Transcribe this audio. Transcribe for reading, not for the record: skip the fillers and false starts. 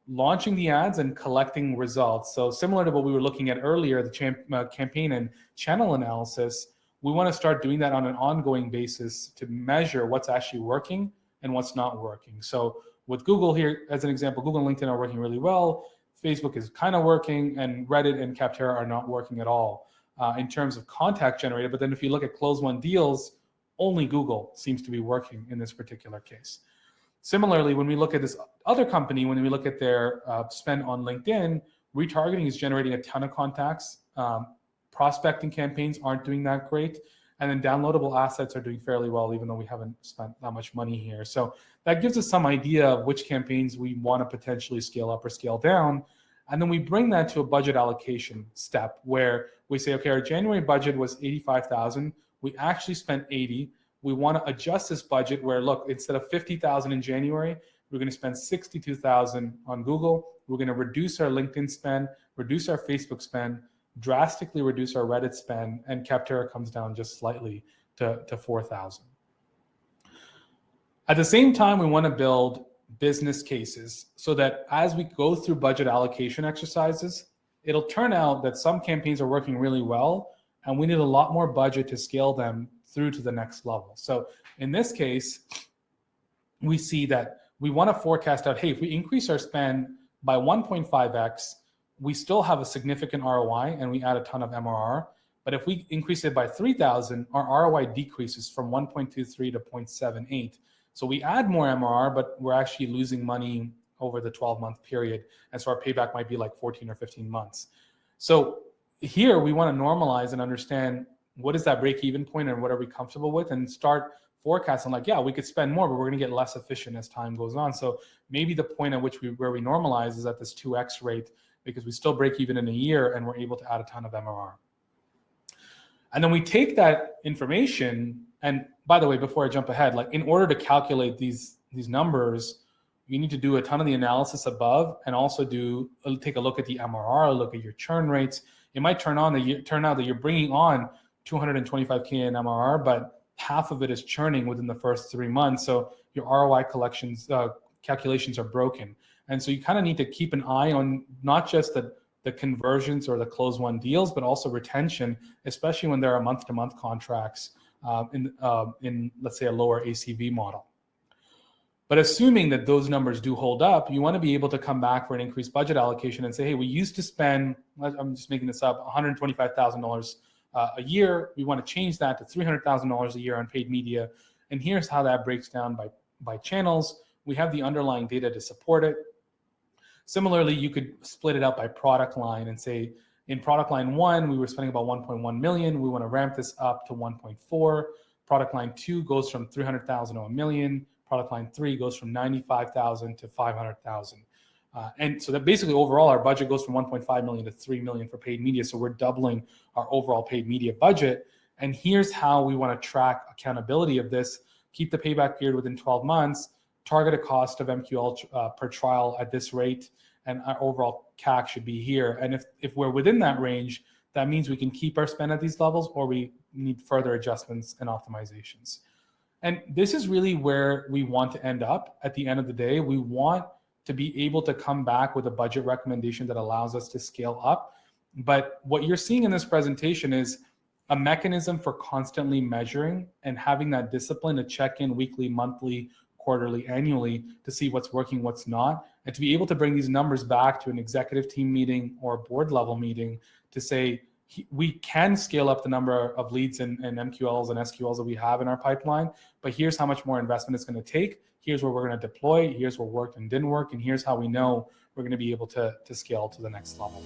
launching the ads and collecting results. So similar to what we were looking at earlier, the campaign and channel analysis, we want to start doing that on an ongoing basis to measure what's actually working and what's not working. So with Google here, as an example, Google and LinkedIn are working really well. Facebook is kind of working, and Reddit and Capterra are not working at all in terms of contact generated. But then if you look at close won deals, only Google seems to be working in this particular case. Similarly, when we look at this other company, when we look at their spend on LinkedIn, retargeting is generating a ton of contacts. Prospecting campaigns aren't doing that great. And then downloadable assets are doing fairly well, even though we haven't spent that much money here. So that gives us some idea of which campaigns we want to potentially scale up or scale down. And then we bring that to a budget allocation step where we say, okay, our January budget was 85,000. We actually spent 80. We want to adjust this budget where, look, instead of 50,000 in January, we're going to spend 62,000 on Google. We're going to reduce our LinkedIn spend, reduce our Facebook spend, drastically reduce our Reddit spend, and Capterra comes down just slightly to 4,000. At the same time, we want to build business cases so that as we go through budget allocation exercises, it'll turn out that some campaigns are working really well, and we need a lot more budget to scale them through to the next level. So in this case, we see that we want to forecast out, hey, if we increase our spend by 1.5x, we still have a significant ROI and we add a ton of MRR. But if we increase it by 3,000, our ROI decreases from 1.23 to 0.78. So we add more MRR, but we're actually losing money over the 12-month period. And so our payback might be like 14 or 15 months. So here we want to normalize and understand what is that break-even point and what are we comfortable with, and start forecasting like, yeah, we could spend more, but we're going to get less efficient as time goes on. So maybe the point at which where we normalize is at this 2x rate, because we still break even in a year and we're able to add a ton of MRR. And then we take that information, and by the way, before I jump ahead, like in order to calculate these numbers, you need to do a ton of the analysis above and also take a look at the MRR, look at your churn rates. It might turn out that you're bringing on 225K in MRR, but half of it is churning within the first 3 months. So your ROI calculations are broken. And so you kind of need to keep an eye on not just the conversions or the close won deals, but also retention, especially when there are month-to-month contracts in let's say a lower ACV model. But assuming that those numbers do hold up, you want to be able to come back for an increased budget allocation and say, hey, we used to spend, I'm just making this up, $125,000 a year. We want to change that to $300,000 a year on paid media. And here's how that breaks down by channels. We have the underlying data to support it. Similarly, you could split it up by product line and say, in product line 1, we were spending about 1.1 million. We want to ramp this up to 1.4. Product line 2 goes from 300,000 to a million. Product line 3 goes from 95,000 to 500,000. And so that basically overall our budget goes from 1.5 million to 3 million for paid media. So we're doubling our overall paid media budget. And here's how we want to track accountability of this. Keep the payback period within 12 months, target a cost of MQL per trial at this rate, and our overall CAC should be here. And if we're within that range, that means we can keep our spend at these levels, or we need further adjustments and optimizations. And this is really where we want to end up at the end of the day. We want to be able to come back with a budget recommendation that allows us to scale up. But what you're seeing in this presentation is a mechanism for constantly measuring and having that discipline to check in weekly, monthly, quarterly, annually to see what's working, what's not, and to be able to bring these numbers back to an executive team meeting or a board level meeting to say, we can scale up the number of leads and MQLs and SQLs that we have in our pipeline, but here's how much more investment it's going to take. Here's where we're going to deploy. Here's what worked and didn't work. And here's how we know we're going to be able to scale to the next level.